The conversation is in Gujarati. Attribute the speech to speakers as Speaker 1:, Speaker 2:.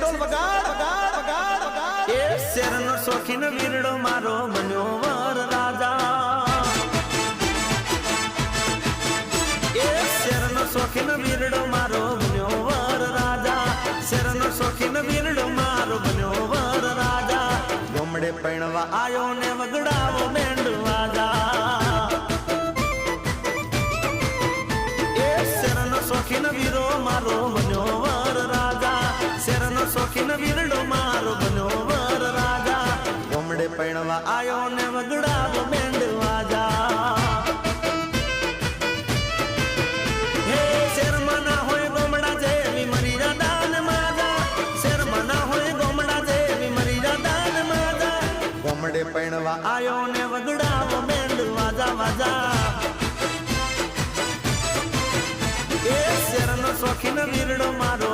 Speaker 1: ઢોલ વગાડ વગાડ વગાડ વગાડ
Speaker 2: એ શેરનો શોખીન વીરડો મારો બન્યો વર રાજા એ શેરનો શોખીન વીરડો મારો બન્યો વર રાજા શેરનો શોખીન વીરડો મારો બન્યો વર રાજા ગોમડે પૈણવા આયો ને વગડાવો બેન્ડ વાજા એ શેરનો શોખીન વીરો મારો બન્યો વર રાજા શેરનો શોખીન વીરડો મારો બન્યો વર રાજા ગોમડે પૈણવા આયો ને વગડાવો બેન્ડ વાજા હે શેરમાં ના હોય ગોમડા જેવી મરી રાધા ને માજા શેરમાં ના હોય ગોમડા જેવી મરી રાધા ને માજા ગોમડે પૈણવા આયો ને વગડાવો બેન્ડ વાજા વાજા એ શેરનો શોખીન વીરડો મારો